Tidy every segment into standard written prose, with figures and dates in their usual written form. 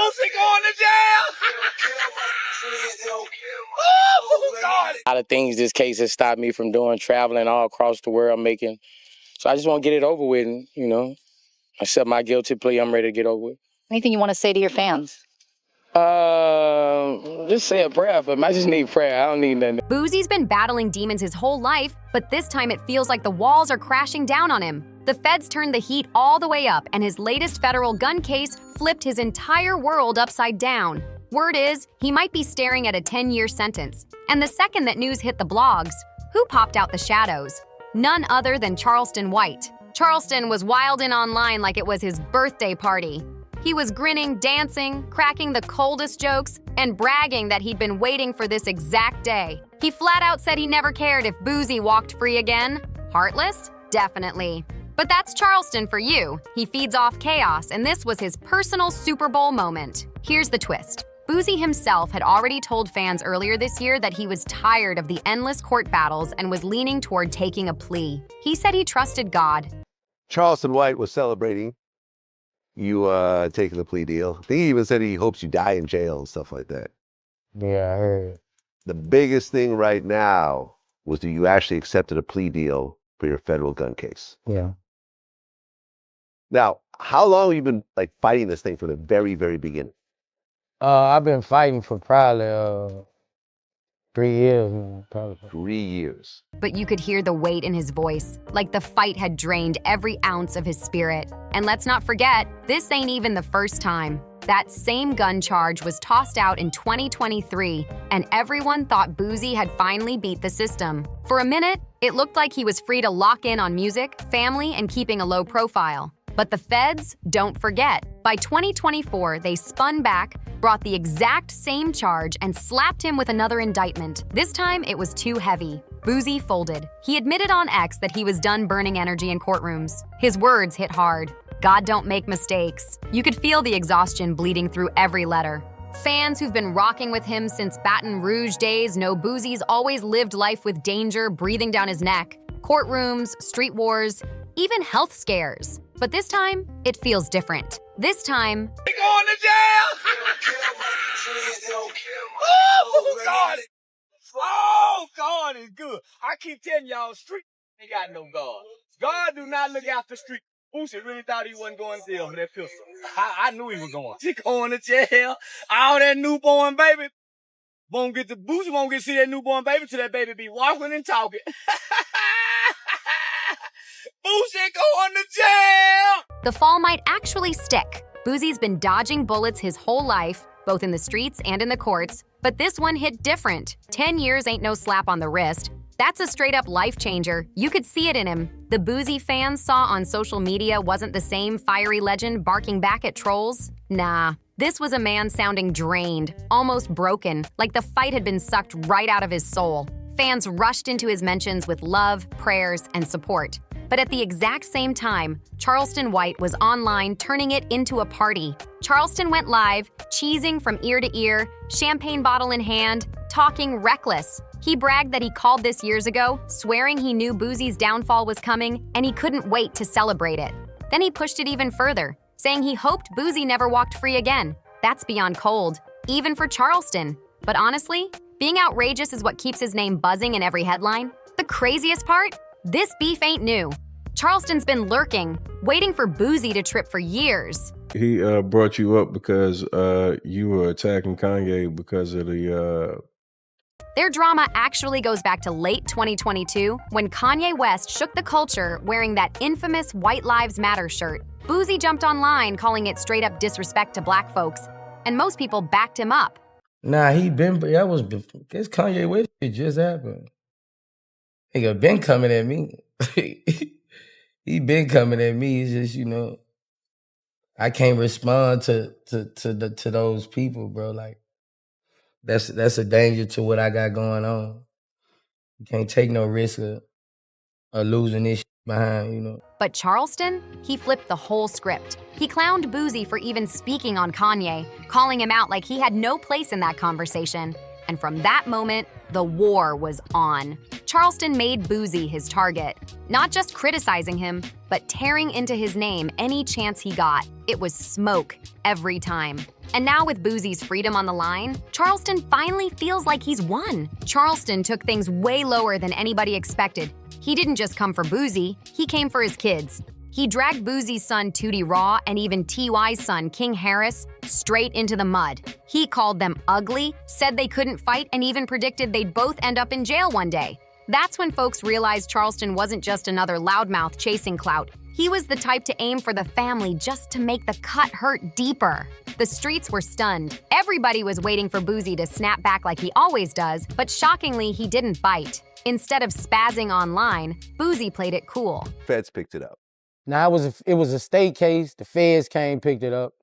Boosie going to jail. Oh, God. A lot of things this case has stopped me from doing, traveling all across the world, making. So I just want to get it over with, and, you know, accept my guilty plea. I'm ready to get over with. Anything you want to say to your fans? Just say a prayer for him. I just need prayer. I don't need nothing. Boosie's been battling demons his whole life, but this time it feels like the walls are crashing down on him. The feds turned the heat all the way up, and his latest federal gun case flipped his entire world upside down. Word is, he might be staring at a 10-year sentence. And the second that news hit the blogs, who popped out the shadows? None other than Charleston White. Charleston was wildin' online like it was his birthday party. He was grinning, dancing, cracking the coldest jokes, and bragging that he'd been waiting for this exact day. He flat out said he never cared if Boosie walked free again. Heartless? Definitely. But that's Charleston for you. He feeds off chaos, and this was his personal Super Bowl moment. Here's the twist. Boosie himself had already told fans earlier this year that he was tired of the endless court battles and was leaning toward taking a plea. He said he trusted God. Charleston White was celebrating you taking the plea deal. I think he even said he hopes you die in jail and stuff like that. Yeah, I heard. The biggest thing right now was that you actually accepted a plea deal for your federal gun case. Yeah. Now, how long have you been fighting this thing from the very, very beginning? I've been fighting for probably 3 years now, probably. 3 years. But you could hear the weight in his voice, like the fight had drained every ounce of his spirit. And let's not forget, this ain't even the first time. That same gun charge was tossed out in 2023, and everyone thought Boosie had finally beat the system. For a minute, it looked like he was free to lock in on music, family, and keeping a low profile. But the feds don't forget. By 2024, they spun back, brought the exact same charge, and slapped him with another indictment. This time, it was too heavy. Boosie folded. He admitted on X that he was done burning energy in courtrooms. His words hit hard. God don't make mistakes. You could feel the exhaustion bleeding through every letter. Fans who've been rocking with him since Baton Rouge days know Boosie's always lived life with danger breathing down his neck. Courtrooms, street wars, even health scares. But this time, it feels different. This time, They going to jail. Oh, God. Oh, God is good. I keep telling y'all, street ain't got no God. God do not look after street. Boosie really thought he wasn't going to jail with that pistol. I knew he was going. He going to jail. All that newborn baby. Boosie won't get to see that newborn baby till that baby be walking and talking. Boosie going to jail! the fall might actually stick. Boosie's been dodging bullets his whole life, both in the streets and in the courts, but this one hit different. 10 years ain't no slap on the wrist. That's a straight-up life changer. You could see it in him. The Boosie fans saw on social media wasn't the same fiery legend barking back at trolls. Nah, this was a man sounding drained, almost broken, like the fight had been sucked right out of his soul. Fans rushed into his mentions with love, prayers, and support. But at the exact same time, Charleston White was online turning it into a party. Charleston went live, cheesing from ear to ear, champagne bottle in hand, talking reckless. He bragged that he called this years ago, swearing he knew Boosie's downfall was coming, and he couldn't wait to celebrate it. Then he pushed it even further, saying he hoped Boosie never walked free again. That's beyond cold, even for Charleston. But honestly, being outrageous is what keeps his name buzzing in every headline. The craziest part? This beef ain't new. Charleston's been lurking, waiting for Boosie to trip for years. He brought you up because you were attacking Kanye because of the... Their drama actually goes back to late 2022 when Kanye West shook the culture wearing that infamous White Lives Matter shirt. Boosie jumped online calling it straight up disrespect to black folks, and most people backed him up. Nah, this Kanye West shit just happened. Nigga been coming at me. He been coming at me. It's just, I can't respond to those people, bro. Like, that's a danger to what I got going on. You can't take no risk of losing this shit behind, But Charleston, he flipped the whole script. He clowned Boosie for even speaking on Kanye, calling him out like he had no place in that conversation. And from that moment, the war was on. Charleston made Boosie his target, not just criticizing him, but tearing into his name any chance he got. It was smoke every time. And now with Boosie's freedom on the line, Charleston finally feels like he's won. Charleston took things way lower than anybody expected. He didn't just come for Boosie, he came for his kids. He dragged Boosie's son Tudi Raw and even T.Y.'s son King Harris straight into the mud. He called them ugly, said they couldn't fight, and even predicted they'd both end up in jail one day. That's when folks realized Charleston wasn't just another loudmouth chasing clout. He was the type to aim for the family just to make the cut hurt deeper. The streets were stunned. Everybody was waiting for Boosie to snap back like he always does, but shockingly, he didn't bite. Instead of spazzing online, Boosie played it cool. Feds picked it up. Now, it was a state case. The feds came, picked it up.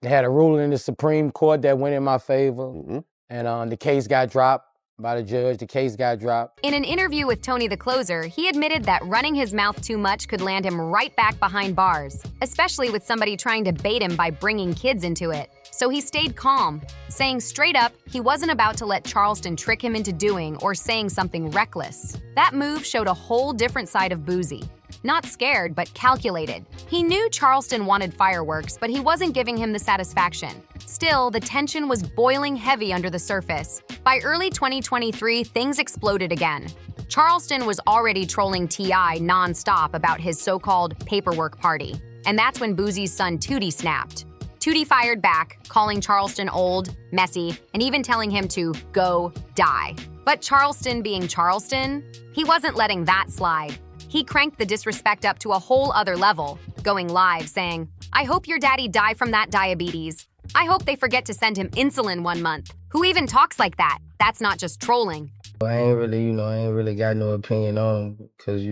They had a ruling in the Supreme Court that went in my favor. Mm-hmm. And the case got dropped by the judge. The case got dropped. In an interview with Tony the Closer, he admitted that running his mouth too much could land him right back behind bars, especially with somebody trying to bait him by bringing kids into it. So he stayed calm, saying straight up he wasn't about to let Charleston trick him into doing or saying something reckless. That move showed a whole different side of Boosie. Not scared, but calculated. He knew Charleston wanted fireworks, but he wasn't giving him the satisfaction. Still, the tension was boiling heavy under the surface. By early 2023, things exploded again. Charleston was already trolling T.I. non-stop about his so-called paperwork party. And that's when Boosie's son Tudi snapped. Tudi fired back, calling Charleston old, messy, and even telling him to go die. But Charleston being Charleston, he wasn't letting that slide. He cranked the disrespect up to a whole other level, going live saying, "I hope your daddy die from that diabetes. I hope they forget to send him insulin 1 month. Who even talks like that? That's not just trolling." I ain't really got no opinion on him because,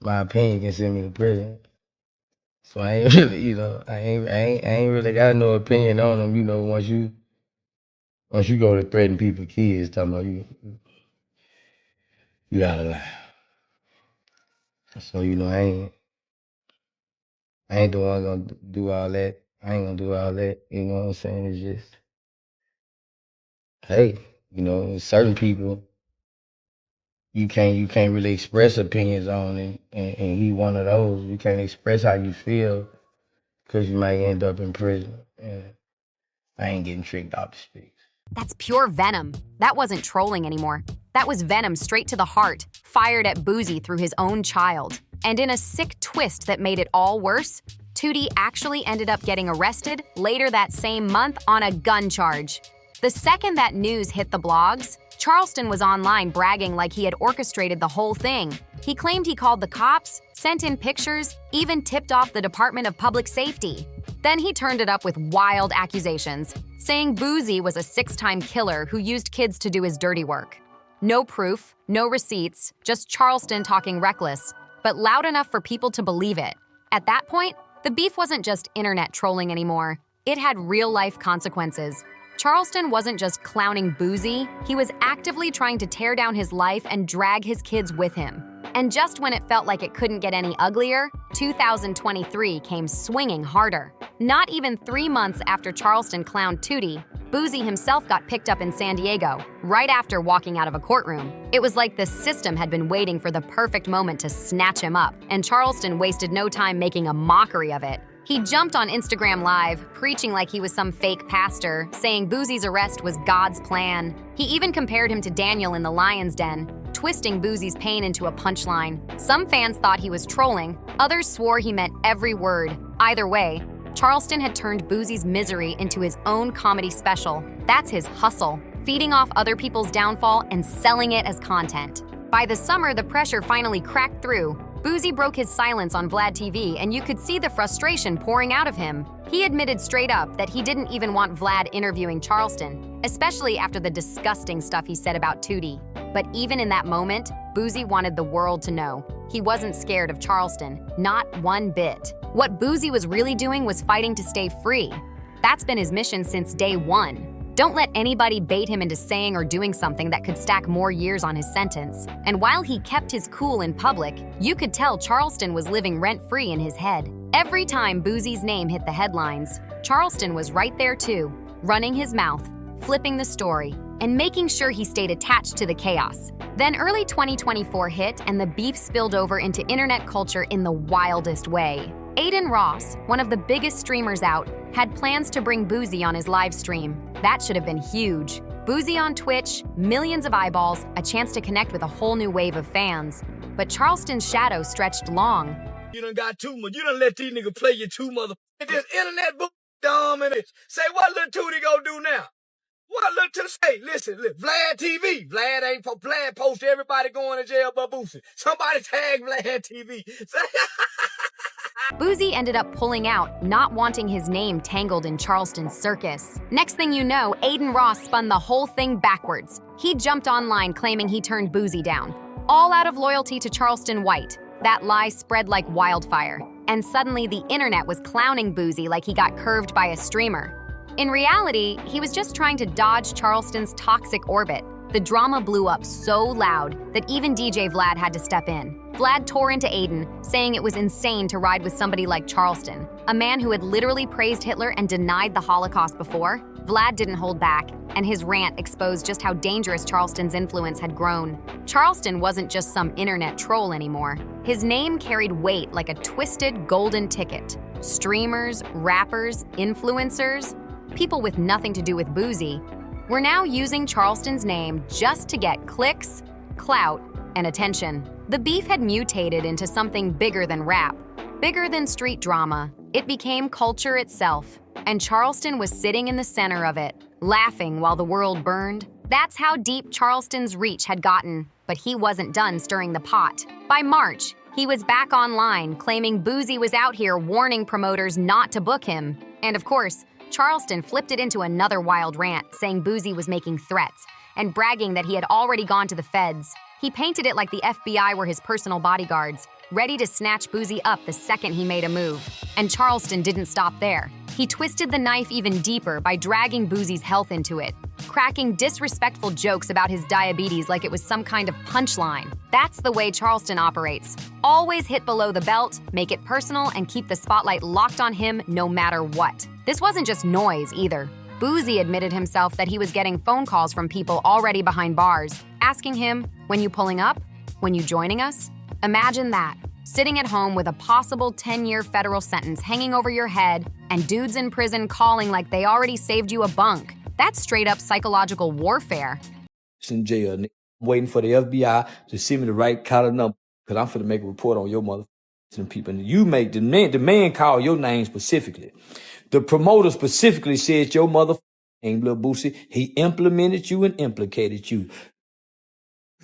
my opinion can send me to prison. So I ain't really, I ain't really got no opinion on him. Once you go to threaten people's kids, talking about you out of line. So I ain't the one gonna do all that. I ain't gonna do all that. You know what I'm saying? It's just, hey, certain people you can't really express opinions on, and he one of those. You can't express how you feel because you might end up in prison. And I ain't getting tricked off the streets. That's pure venom. That wasn't trolling anymore. That was venom straight to the heart, fired at Boosie through his own child. And in a sick twist that made it all worse, Tudi actually ended up getting arrested later that same month on a gun charge. The second that news hit the blogs, Charleston was online bragging like he had orchestrated the whole thing. He claimed he called the cops, sent in pictures, even tipped off the Department of Public Safety. Then he turned it up with wild accusations, saying Boosie was a 6-time killer who used kids to do his dirty work. No proof, no receipts, just Charleston talking reckless, but loud enough for people to believe it. At that point, the beef wasn't just internet trolling anymore. It had real-life consequences. Charleston wasn't just clowning Boosie, he was actively trying to tear down his life and drag his kids with him. And just when it felt like it couldn't get any uglier, 2023 came swinging harder. Not even 3 months after Charleston clowned Tudi, Boosie himself got picked up in San Diego, right after walking out of a courtroom. It was like the system had been waiting for the perfect moment to snatch him up, and Charleston wasted no time making a mockery of it. He jumped on Instagram Live, preaching like he was some fake pastor, saying Boosie's arrest was God's plan. He even compared him to Daniel in the lion's den, twisting Boosie's pain into a punchline. Some fans thought he was trolling, others swore he meant every word. Either way, Charleston had turned Boosie's misery into his own comedy special. That's his hustle, feeding off other people's downfall and selling it as content. By the summer, the pressure finally cracked through. Boosie broke his silence on Vlad TV, and you could see the frustration pouring out of him. He admitted straight up that he didn't even want Vlad interviewing Charleston, especially after the disgusting stuff he said about Tudi. But even in that moment, Boosie wanted the world to know. He wasn't scared of Charleston, not one bit. What Boosie was really doing was fighting to stay free. That's been his mission since day one. Don't let anybody bait him into saying or doing something that could stack more years on his sentence. And while he kept his cool in public, you could tell Charleston was living rent-free in his head. Every time Boosie's name hit the headlines, Charleston was right there too, running his mouth, flipping the story, and making sure he stayed attached to the chaos. Then early 2024 hit, and the beef spilled over into internet culture in the wildest way. Aiden Ross, one of the biggest streamers out, had plans to bring Boosie on his live stream. That should have been huge. Boosie on Twitch, millions of eyeballs, a chance to connect with a whole new wave of fans. But Charleston's shadow stretched long. You done got too much. You done let these niggas play you too mother. This internet book dumb and it. Say what little Tudi gonna do now? What little say? Listen, Vlad TV. Vlad post everybody going to jail but Boosie. Somebody tag Vlad TV. Boosie ended up pulling out, not wanting his name tangled in Charleston's circus. Next thing you know, Aiden Ross spun the whole thing backwards. He jumped online claiming he turned Boosie down, all out of loyalty to Charleston White. That lie spread like wildfire, and suddenly the internet was clowning Boosie like he got curved by a streamer. In reality, he was just trying to dodge Charleston's toxic orbit. The drama blew up so loud that even DJ Vlad had to step in. Vlad tore into Aiden, saying it was insane to ride with somebody like Charleston, a man who had literally praised Hitler and denied the Holocaust before. Vlad didn't hold back, and his rant exposed just how dangerous Charleston's influence had grown. Charleston wasn't just some internet troll anymore. His name carried weight like a twisted golden ticket. Streamers, rappers, influencers, people with nothing to do with Boosie, were now using Charleston's name just to get clicks, clout, and attention. The beef had mutated into something bigger than rap, bigger than street drama. It became culture itself, and Charleston was sitting in the center of it, laughing while the world burned. That's how deep Charleston's reach had gotten, but he wasn't done stirring the pot. By March, he was back online, claiming Boosie was out here warning promoters not to book him. And of course, Charleston flipped it into another wild rant, saying Boosie was making threats and bragging that he had already gone to the feds. He painted it like the FBI were his personal bodyguards, ready to snatch Boosie up the second he made a move. And Charleston didn't stop there. He twisted the knife even deeper by dragging Boosie's health into it, cracking disrespectful jokes about his diabetes like it was some kind of punchline. That's the way Charleston operates. Always hit below the belt, make it personal, and keep the spotlight locked on him no matter what. This wasn't just noise either. Boosie admitted himself that he was getting phone calls from people already behind bars, asking him, "When you pulling up? When you joining us?" Imagine that, sitting at home with a possible 10-year federal sentence hanging over your head and dudes in prison calling like they already saved you a bunk. That's straight-up psychological warfare. In jail, I'm waiting for the FBI to send me the right kind of number, because I'm finna make a report on your motherfucking people. And you make the man call your name specifically. The promoter specifically said your motherfucking name, Lil Boosie. He implemented you and implicated you.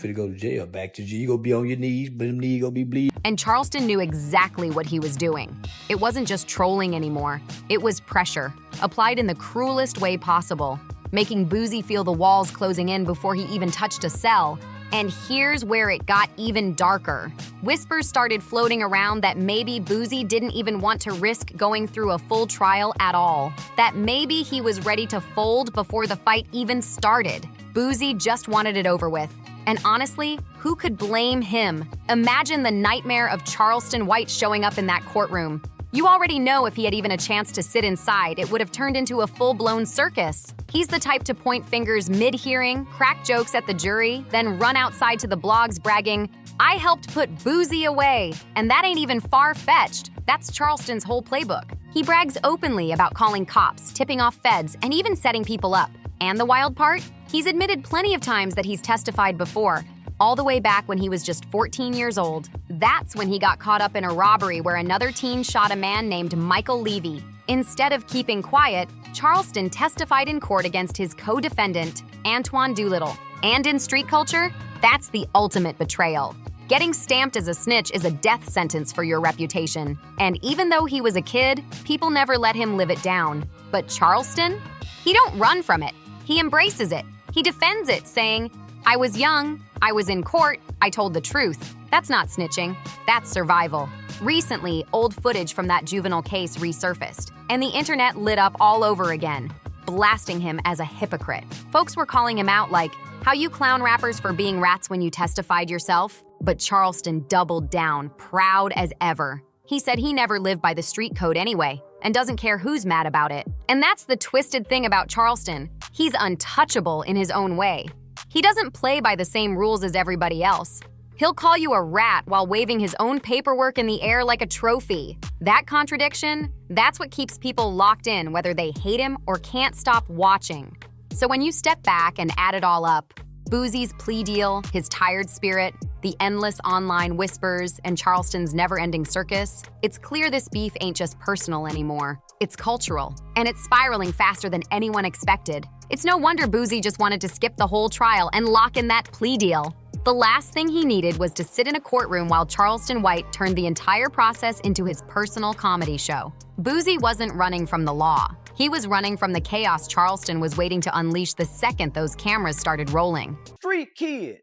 Finna go to jail, back to jail. You gonna be on your knees, but them knees gonna be bleeding. And Charleston knew exactly what he was doing. It wasn't just trolling anymore. It was pressure, applied in the cruelest way possible, making Boosie feel the walls closing in before he even touched a cell. And here's where it got even darker. Whispers started floating around that maybe Boosie didn't even want to risk going through a full trial at all. That maybe he was ready to fold before the fight even started. Boosie just wanted it over with. And honestly, who could blame him? Imagine the nightmare of Charleston White showing up in that courtroom. You already know if he had even a chance to sit inside, it would have turned into a full-blown circus. He's the type to point fingers mid-hearing, crack jokes at the jury, then run outside to the blogs bragging, "I helped put Boosie away." And that ain't even far-fetched. That's Charleston's whole playbook. He brags openly about calling cops, tipping off feds, and even setting people up. And the wild part? He's admitted plenty of times that he's testified before, all the way back when he was just 14 years old. That's when he got caught up in a robbery where another teen shot a man named Michael Levy. Instead of keeping quiet, Charleston testified in court against his co-defendant, Antoine Doolittle. And in street culture, that's the ultimate betrayal. Getting stamped as a snitch is a death sentence for your reputation. And even though he was a kid, people never let him live it down. But Charleston? He don't run from it. He embraces it. He defends it, saying, "I was young, I was in court, I told the truth." That's not snitching, that's survival. Recently, old footage from that juvenile case resurfaced, and the internet lit up all over again, blasting him as a hypocrite. Folks were calling him out like, "How you clown rappers for being rats when you testified yourself?" But Charleston doubled down, proud as ever. He said he never lived by the street code anyway, and doesn't care who's mad about it. And that's the twisted thing about Charleston. He's untouchable in his own way. He doesn't play by the same rules as everybody else. He'll call you a rat while waving his own paperwork in the air like a trophy. That contradiction, that's what keeps people locked in whether they hate him or can't stop watching. So when you step back and add it all up, Boosie's plea deal, his tired spirit, the endless online whispers, and Charleston's never-ending circus, it's clear this beef ain't just personal anymore. It's cultural, and it's spiraling faster than anyone expected. It's no wonder Boosie just wanted to skip the whole trial and lock in that plea deal. The last thing he needed was to sit in a courtroom while Charleston White turned the entire process into his personal comedy show. Boosie wasn't running from the law. He was running from the chaos Charleston was waiting to unleash the second those cameras started rolling. Street kid.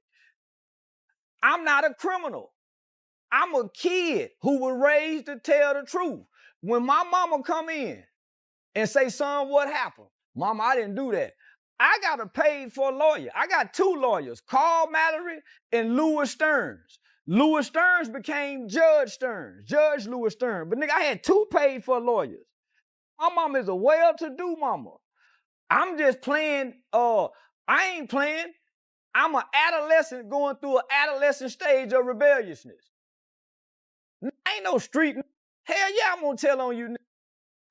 I'm not a criminal. I'm a kid who was raised to tell the truth. When my mama come in and say, son, what happened? Mama, I didn't do that. I got a paid for a lawyer. I got two lawyers, Carl Mallory and Louis Stearns. Louis Stearns became Judge Stearns, Judge Louis Stearns. But nigga, I had two paid for lawyers. My mama is a well-to-do mama. I'm just playing, I ain't playing. I'm an adolescent going through an adolescent stage of rebelliousness. I ain't no street. Hell yeah, I'm gonna tell on you.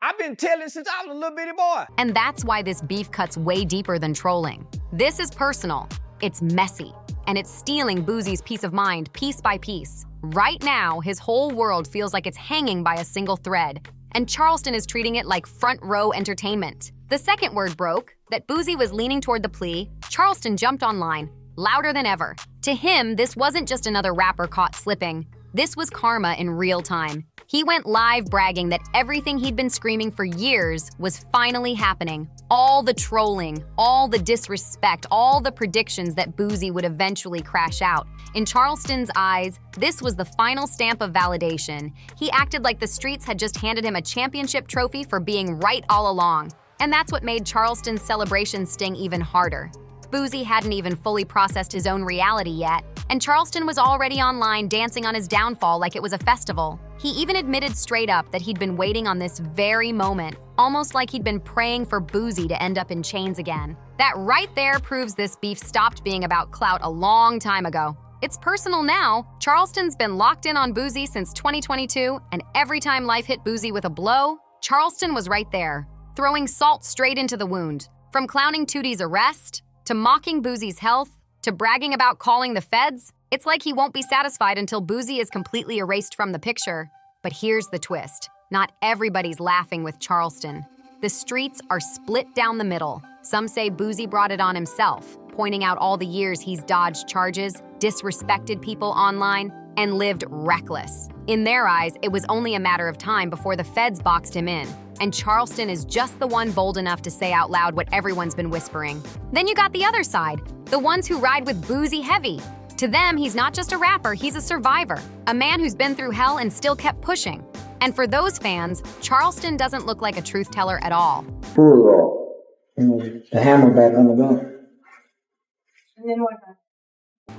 I've been telling since I was a little bitty boy. And that's why this beef cuts way deeper than trolling. This is personal, it's messy, and it's stealing Boosie's peace of mind piece by piece. Right now, his whole world feels like it's hanging by a single thread, and Charleston is treating it like front row entertainment. The second word broke, that Boosie was leaning toward the plea, Charleston jumped online, louder than ever. To him, this wasn't just another rapper caught slipping. This was karma in real time. He went live bragging that everything he'd been screaming for years was finally happening. All the trolling, all the disrespect, all the predictions that Boosie would eventually crash out. In Charleston's eyes, this was the final stamp of validation. He acted like the streets had just handed him a championship trophy for being right all along. And that's what made Charleston's celebration sting even harder. Boosie hadn't even fully processed his own reality yet, and Charleston was already online dancing on his downfall like it was a festival. He even admitted straight up that he'd been waiting on this very moment, almost like he'd been praying for Boosie to end up in chains again. That right there proves this beef stopped being about clout a long time ago. It's personal now. Charleston's been locked in on Boosie since 2022, and every time life hit Boosie with a blow, Charleston was right there, throwing salt straight into the wound. From clowning Tudi's arrest, to mocking Boosie's health, to bragging about calling the feds, it's like he won't be satisfied until Boosie is completely erased from the picture. But here's the twist. Not everybody's laughing with Charleston. The streets are split down the middle. Some say Boosie brought it on himself, pointing out all the years he's dodged charges, disrespected people online, and lived reckless. In their eyes, it was only a matter of time before the feds boxed him in. And Charleston is just the one bold enough to say out loud what everyone's been whispering. Then you got the other side, the ones who ride with Boosie heavy. To them, he's not just a rapper, he's a survivor, a man who's been through hell and still kept pushing. And for those fans, Charleston doesn't look like a truth teller at all. The hammer back on the gun.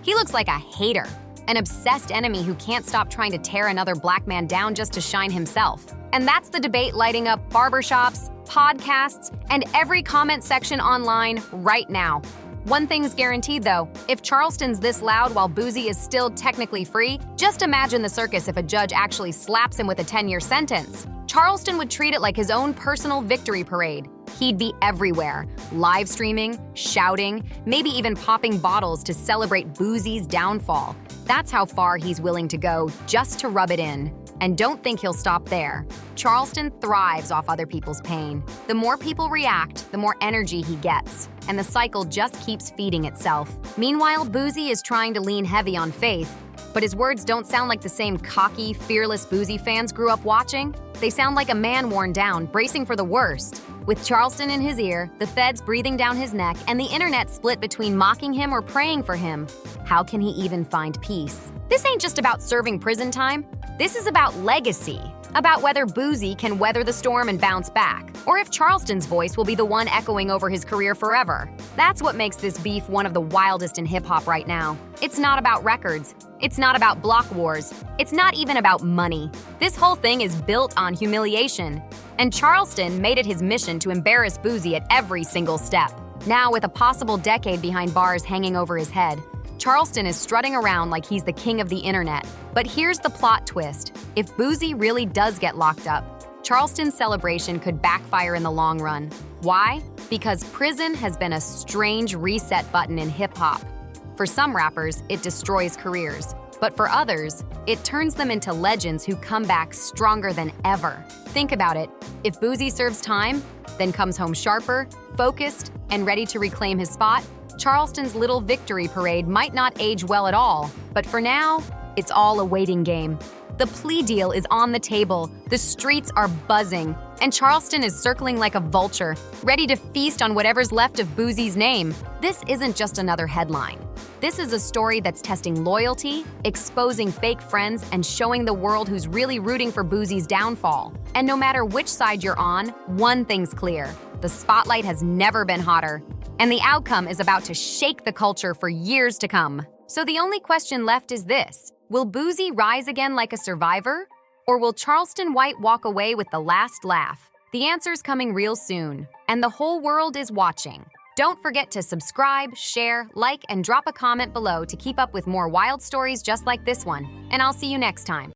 He looks like a hater, an obsessed enemy who can't stop trying to tear another black man down just to shine himself. And that's the debate lighting up barbershops, podcasts, and every comment section online right now. One thing's guaranteed though, if Charleston's this loud while Boosie is still technically free, just imagine the circus if a judge actually slaps him with a 10-year sentence. Charleston would treat it like his own personal victory parade. He'd be everywhere, live streaming, shouting, maybe even popping bottles to celebrate Boosie's downfall. That's how far he's willing to go just to rub it in. And don't think he'll stop there. Charleston thrives off other people's pain. The more people react, the more energy he gets, and the cycle just keeps feeding itself. Meanwhile, Boosie is trying to lean heavy on faith, but his words don't sound like the same cocky, fearless Boosie fans grew up watching. They sound like a man worn down, bracing for the worst. With Charleston in his ear, the feds breathing down his neck, and the internet split between mocking him or praying for him, how can he even find peace? This ain't just about serving prison time. This is about legacy, about whether Boosie can weather the storm and bounce back, or if Charleston's voice will be the one echoing over his career forever. That's what makes this beef one of the wildest in hip-hop right now. It's not about records. It's not about block wars. It's not even about money. This whole thing is built on humiliation. And Charleston made it his mission to embarrass Boosie at every single step. Now, with a possible decade behind bars hanging over his head, Charleston is strutting around like he's the king of the internet. But here's the plot twist. If Boosie really does get locked up, Charleston's celebration could backfire in the long run. Why? Because prison has been a strange reset button in hip-hop. For some rappers, it destroys careers. But for others, it turns them into legends who come back stronger than ever. Think about it. If Boosie serves time, then comes home sharper, focused, and ready to reclaim his spot, Charleston's little victory parade might not age well at all. But for now, it's all a waiting game. The plea deal is on the table, the streets are buzzing, and Charleston is circling like a vulture, ready to feast on whatever's left of Boosie's name. This isn't just another headline. This is a story that's testing loyalty, exposing fake friends, and showing the world who's really rooting for Boosie's downfall. And no matter which side you're on, one thing's clear. The spotlight has never been hotter, and the outcome is about to shake the culture for years to come. So the only question left is this. Will Boosie rise again like a survivor? Or will Charleston White walk away with the last laugh? The answer's coming real soon, and the whole world is watching. Don't forget to subscribe, share, like, and drop a comment below to keep up with more wild stories just like this one. And I'll see you next time.